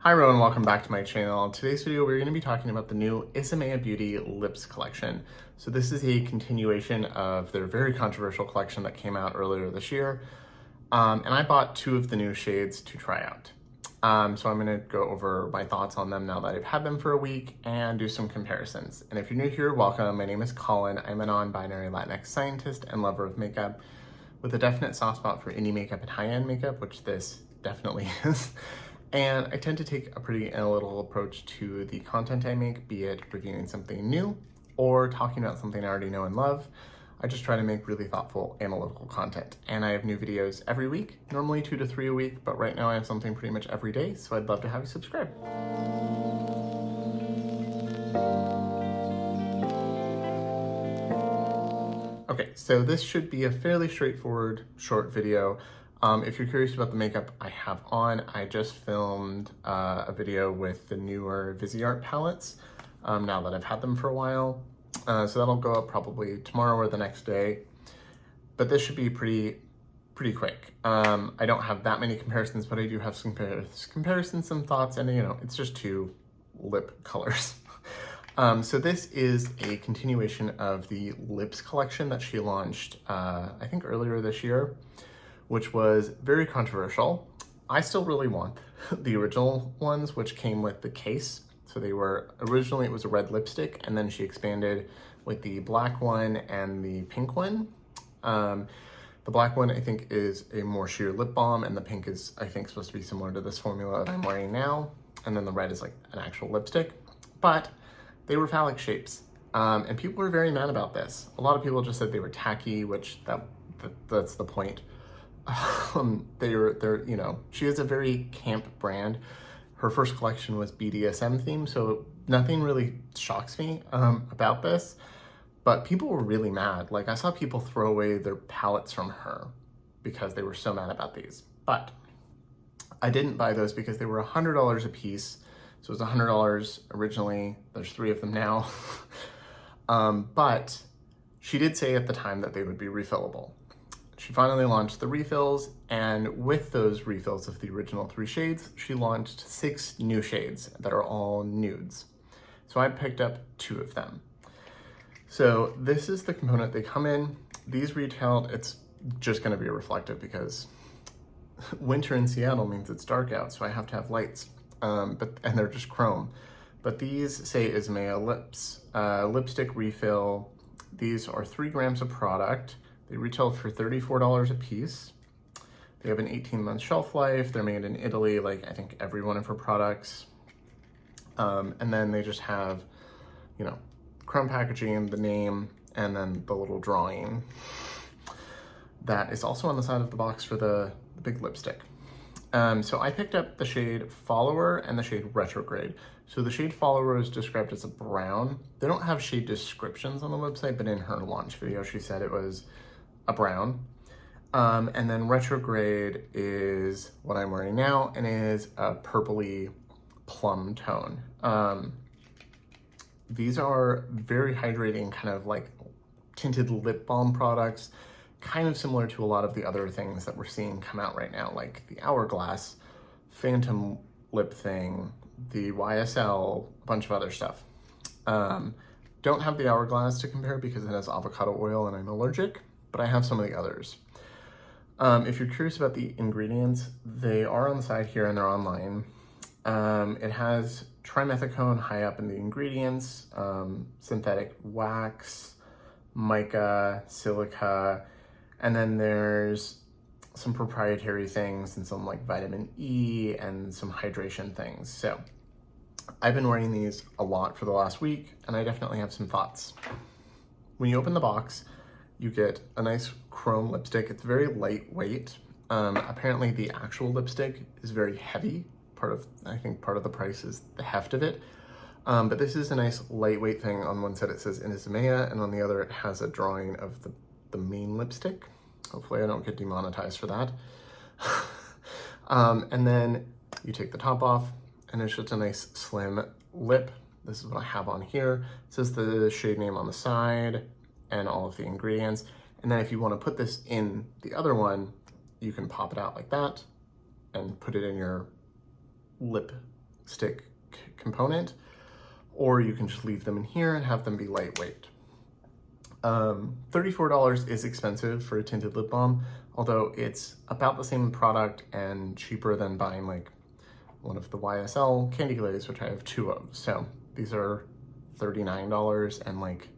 Hi everyone, welcome back to my channel. In today's video, we're going to be talking about the new ISAMAYA Beauty Lips collection. So this is a continuation of their very controversial collection that came out earlier this year. And I bought two of the new shades to try out. So I'm going to go over my thoughts on them now that I've had them for a week and do some comparisons. And if you're new here, welcome. My name is Colin. I'm a non-binary Latinx scientist and lover of makeup with a definite soft spot for indie makeup and high-end makeup, which this definitely is. And I tend to take a pretty analytical approach to the content I make, be it reviewing something new or talking about something I already know and love. I just try to make really thoughtful, analytical content. And I have new videos every week, normally 2 to 3 a week, but right now I have something pretty much every day, so I'd love to have you subscribe. Okay, so this should be a fairly straightforward, short video. If you're curious about the makeup I have on, I just filmed a video with the newer Viseart palettes now that I've had them for a while. So that'll go up probably tomorrow or the next day. But this should be pretty quick. I don't have that many comparisons, but I do have some comparisons, some thoughts, and it's just two lip colors. So this is a continuation of the lips collection that she launched, I think earlier this year, which was very controversial. I still really want the original ones, which came with the case. So they were, originally it was a red lipstick, and then she expanded with the black one and the pink one. The black one I think is a more sheer lip balm, and the pink is I think supposed to be similar to this formula that I'm wearing now. And then the red is like an actual lipstick, but they were phallic shapes. And people were very mad about this. A lot of people just said they were tacky, which that's the point. She has a very camp brand. Her first collection was BDSM themed, so nothing really shocks me about this, but people were really mad. Like, I saw people throw away their palettes from her because they were so mad about these. But I didn't buy those because they were $100 a piece. So it was $100 originally. There's 3 of them now. But she did say at the time that they would be refillable. She finally launched the refills, and with those refills of the original 3 shades, she launched 6 new shades that are all nudes. So I picked up 2 of them. So this is the component they come in. These retailed, it's just gonna be reflective because winter in Seattle means it's dark out, so I have to have lights, and they're just chrome. But these say ISAMAYA Lips, lipstick refill. These are 3 grams of product. They retail for $34 a piece. They have an 18-month shelf life. They're made in Italy, like I think every one of her products. And then they just have, chrome packaging, the name, and then the little drawing that is also on the side of the box for the big lipstick. So I picked up the shade Follower and the shade Retrograde. So the shade Follower is described as a brown. They don't have shade descriptions on the website, but in her launch video, she said it was a brown. And then Retrograde is what I'm wearing now and is a purpley plum tone. These are very hydrating, kind of like tinted lip balm products, kind of similar to a lot of the other things that we're seeing come out right now, like the Hourglass, Phantom lip thing, the YSL, a bunch of other stuff. Don't have the Hourglass to compare because it has avocado oil and I'm allergic, but I have some of the others. If you're curious about the ingredients, they are on the side here and they're online. It has trimethicone high up in the ingredients, synthetic wax, mica, silica, and then there's some proprietary things and some like vitamin E and some hydration things. So I've been wearing these a lot for the last week and I definitely have some thoughts. When you open the box, you get a nice chrome lipstick. It's very lightweight. Apparently the actual lipstick is very heavy. I think part of the price is the heft of it. But this is a nice lightweight thing. On one side it says ISAMAYA, and on the other it has a drawing of the main lipstick. Hopefully I don't get demonetized for that. And then you take the top off and it's just a nice slim lip. This is what I have on here. It says the shade name on the side and all of the ingredients. And then if you want to put this in the other one, you can pop it out like that and put it in your lip stick component, or you can just leave them in here and have them be lightweight. $34 is expensive for a tinted lip balm, although it's about the same product and cheaper than buying like one of the YSL Candy Glaze, which I have 2 of. So these are $39 and like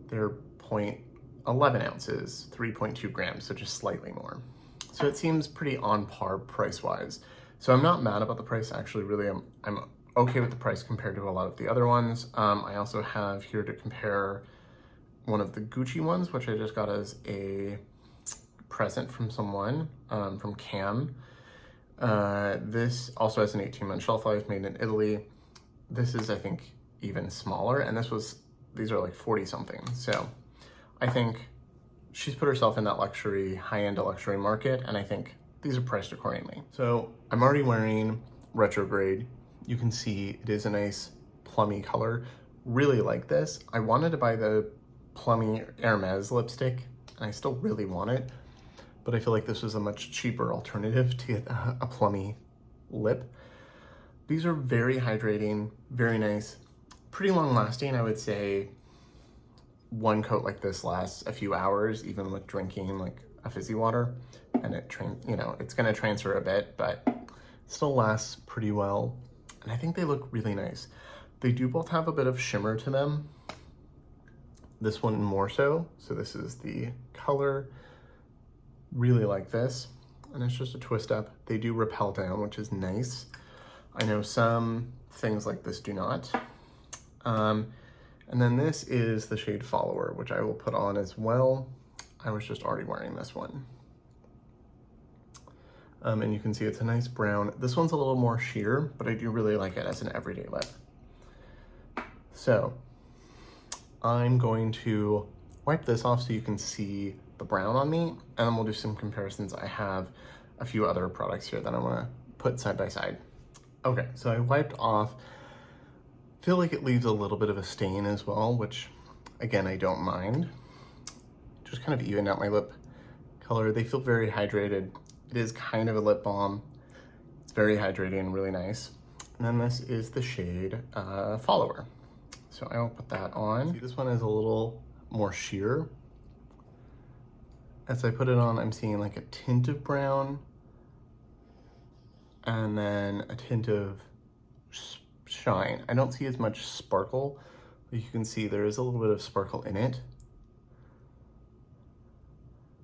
they're 0.11 ounces, 3.2 grams, so just slightly more. So it seems pretty on par price-wise. So I'm not mad about the price, actually. Really, I'm okay with the price compared to a lot of the other ones. I also have here to compare one of the Gucci ones, which I just got as a present from someone, from Cam. This also has an 18-month shelf life, made in Italy. This is, I think, even smaller, and these are like 40 something. So I think she's put herself in that luxury, high-end luxury market, and I think these are priced accordingly. So I'm already wearing Retrograde. You can see it is a nice plummy color. Really like this. I wanted to buy the plummy Hermes lipstick, and I still really want it, but I feel like this was a much cheaper alternative to get a plummy lip. These are very hydrating, very nice, pretty long lasting. I would say one coat like this lasts a few hours, even with drinking like a fizzy water, and it's gonna transfer a bit, but still lasts pretty well. And I think they look really nice. They do both have a bit of shimmer to them. This one more so. So this is the color. Really like this. And it's just a twist up. They do repel down, which is nice. I know some things like this do not. And then this is the shade Follower, which I will put on as well. I was just already wearing this one. And you can see it's a nice brown. This one's a little more sheer, but I do really like it as an everyday lip. So I'm going to wipe this off so you can see the brown on me, and then we'll do some comparisons. I have a few other products here that I want to put side by side. Okay, so I wiped off. Feel like it leaves a little bit of a stain as well, which again, I don't mind. Just kind of evened out my lip color. They feel very hydrated. It is kind of a lip balm. It's very hydrating and really nice. And then this is the shade Follower. So I will put that on. See, this one is a little more sheer. As I put it on, I'm seeing like a tint of brown and then a tint of shine. I don't see as much sparkle, but you can see there is a little bit of sparkle in it.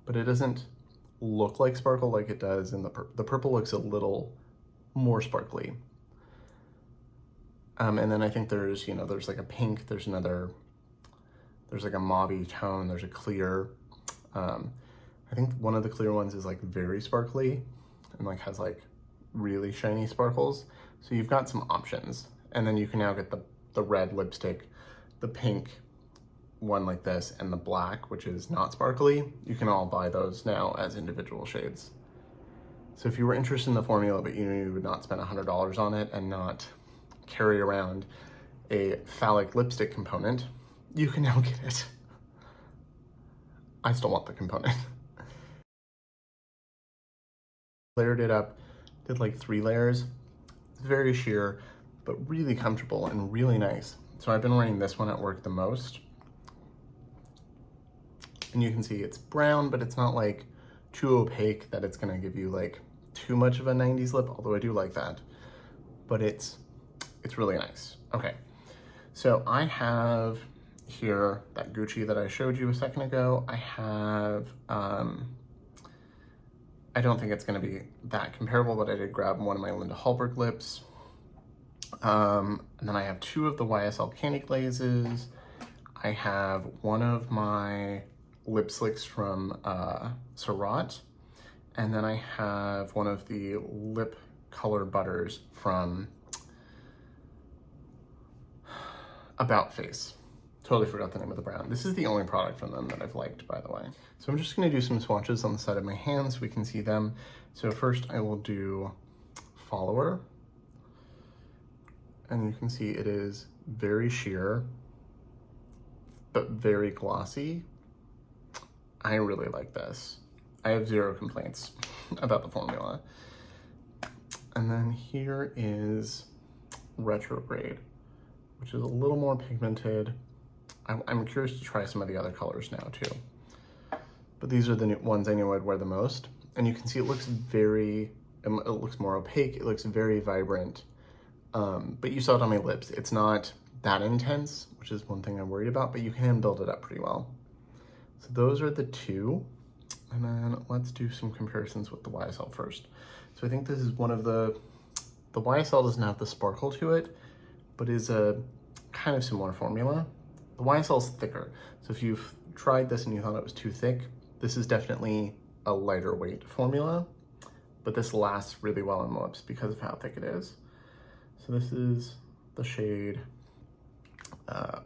But it doesn't look like sparkle like it does in the purple. The purple looks a little more sparkly. And then I think there's like a pink, there's like a mauve-y tone, there's a clear. I think one of the clear ones is like very sparkly and like has like really shiny sparkles. So you've got some options. And then you can now get the red lipstick, the pink one like this, and the black, which is not sparkly. You can all buy those now as individual shades. So if you were interested in the formula, but you knew you would not spend $100 on it and not carry around a phallic lipstick component, you can now get it. I still want the component. Layered it up, did like 3 layers. It's very sheer, but really comfortable and really nice. So I've been wearing this one at work the most. And you can see it's brown, but it's not like too opaque that it's gonna give you like too much of a 90s lip, although I do like that. But it's really nice. Okay, so I have here that Gucci that I showed you a second ago. I have, I don't think it's gonna be that comparable, but I did grab one of my Linda Hallberg lips. And then I have 2 of the YSL Candy Glazes. I have one of my lip slicks from Surratt. And then I have one of the lip color butters from About Face. Totally forgot the name of the brand. This is the only product from them that I've liked, by the way. So I'm just gonna do some swatches on the side of my hands so we can see them. So first I will do Follower. And you can see it is very sheer, but very glossy. I really like this. I have 0 complaints about the formula. And then here is Retrograde, which is a little more pigmented. I'm curious to try some of the other colors now too. But these are the new ones I knew I'd wear the most. And you can see it looks more opaque. It looks very vibrant. But you saw it on my lips. It's not that intense, which is one thing I'm worried about, but you can build it up pretty well. So those are the two. And then let's do some comparisons with the YSL first. So I think this is one of the YSL doesn't have the sparkle to it, but is a kind of similar formula. The YSL is thicker. So if you've tried this and you thought it was too thick, this is definitely a lighter weight formula, but this lasts really well on the lips because of how thick it is. So this is the shade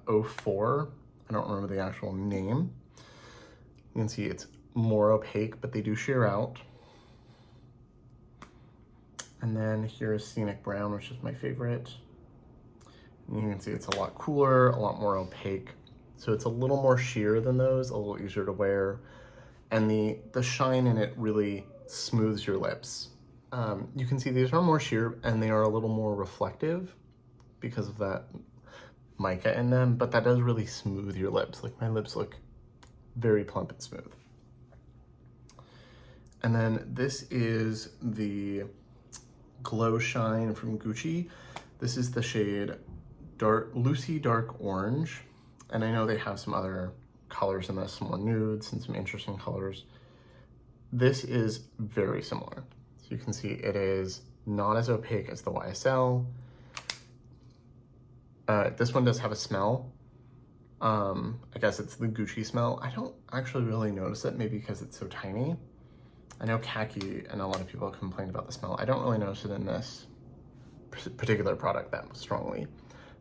04. I don't remember the actual name. You can see it's more opaque, but they do sheer out. And then here's Scenic Brown, which is my favorite. And you can see it's a lot cooler, a lot more opaque. So it's a little more sheer than those, a little easier to wear. And the shine in it really smooths your lips. You can see these are more sheer and they are a little more reflective because of that mica in them, but that does really smooth your lips. Like my lips look very plump and smooth. And then this is the Glow Shine from Gucci. This is the shade Lucy Dark Orange. And I know they have some other colors in this, some more nudes and some interesting colors. This is very similar. So you can see it is not as opaque as the YSL. This one does have a smell. I guess it's the Gucci smell. I don't actually really notice it, maybe because it's so tiny. I know khaki and a lot of people complain about the smell. I don't really notice it in this particular product that strongly.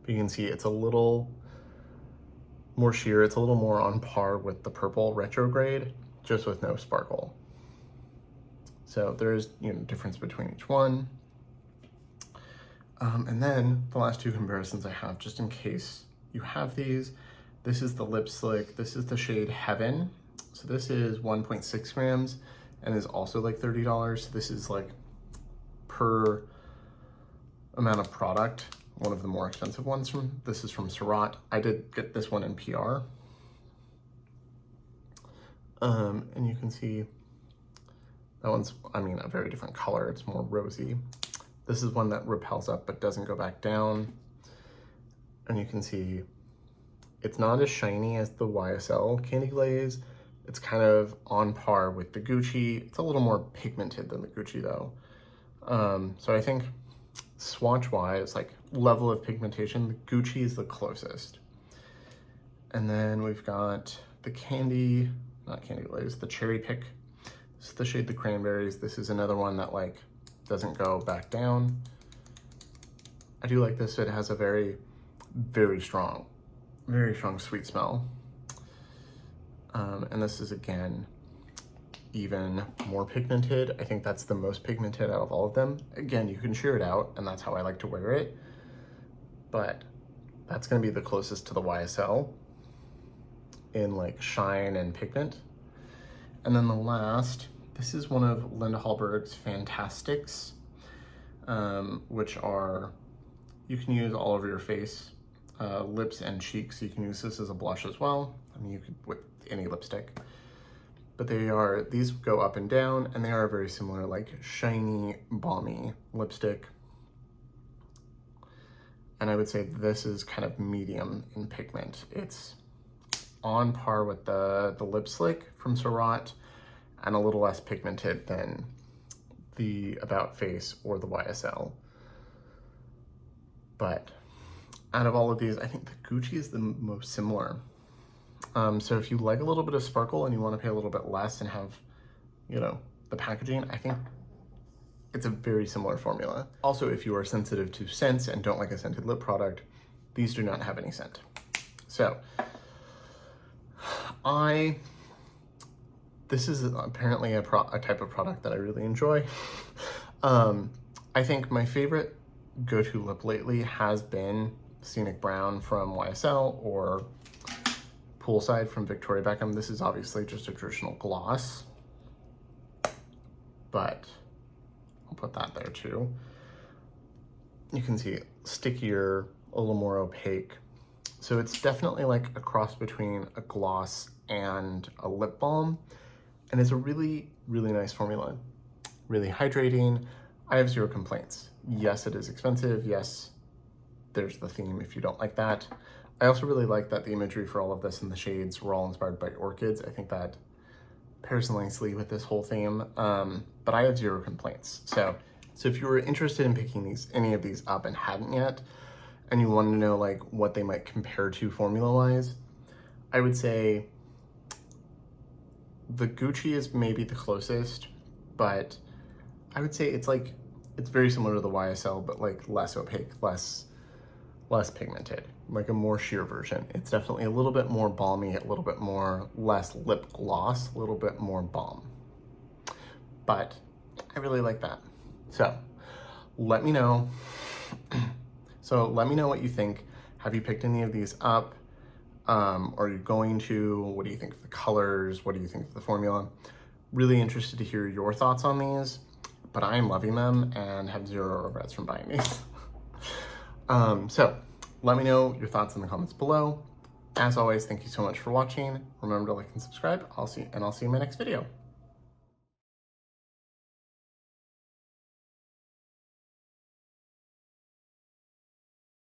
But you can see it's a little more sheer. It's a little more on par with the purple Retrograde, just with no sparkle. So there's difference between each one. And then the last two comparisons I have, just in case you have these, this is the Lip Slick. This is the shade Heaven. So this is 1.6 grams and is also like $30. So this is like per amount of product, one of the more expensive ones this is from Surratt. I did get this one in PR. And you can see that one's, a very different color. It's more rosy. This is one that repels up but doesn't go back down. And you can see it's not as shiny as the YSL Candy Glaze. It's kind of on par with the Gucci. It's a little more pigmented than the Gucci though. So I think swatch-wise, like level of pigmentation, the Gucci is the closest. And then we've got the not Candy Glaze, the Cherry Pick. This is the shade The Cranberries. This is another one that like doesn't go back down. I do like this. It has a very, very strong sweet smell. And this is again, even more pigmented. I think that's the most pigmented out of all of them. Again, you can sheer it out and that's how I like to wear it. But that's gonna be the closest to the YSL in like shine and pigment. And then the last, this is one of Linda Hallberg's Fantastics, which you can use all over your face, lips and cheeks. You can use this as a blush as well. You could with any lipstick. But these go up and down, and they are very similar, like shiny, balmy lipstick. And I would say this is kind of medium in pigment. It's on par with the Lip Slick from Surratt and a little less pigmented than the About Face or the YSL. But out of all of these, I think the Gucci is the most similar. So if you like a little bit of sparkle and you want to pay a little bit less and have, the packaging, I think it's a very similar formula. Also, if you are sensitive to scents and don't like a scented lip product, these do not have any scent. So this is apparently a type of product that I really enjoy. I think my favorite go-to lip lately has been Scenic Brown from YSL or Poolside from Victoria Beckham. This is obviously just a traditional gloss, but I'll put that there too. you can see stickier, a little more opaque. So it's definitely like a cross between a gloss and a lip balm. And it's a really, really nice formula. Really hydrating. I have zero complaints. Yes, it is expensive. Yes, there's the theme if you don't like that. I also really like that the imagery for all of this and the shades were all inspired by orchids. I think that pairs nicely with this whole theme, but I have zero complaints. So if you were interested in picking any of these up and hadn't yet, and you want to know like what they might compare to formula-wise, I would say the Gucci is maybe the closest, but I would say it's very similar to the YSL, but like less opaque, less pigmented, like a more sheer version. It's definitely a little bit more balmy, a little bit more less lip gloss, a little bit more balm. But I really like that. So let me know. Let me know what you think. Have you picked any of these up? Are you going to? What do you think of the colors? What do you think of the formula? Really interested to hear your thoughts on these, but I am loving them and have zero regrets from buying these. So let me know your thoughts in the comments below. As always, thank you so much for watching. Remember to like and subscribe. I'll see you in my next video.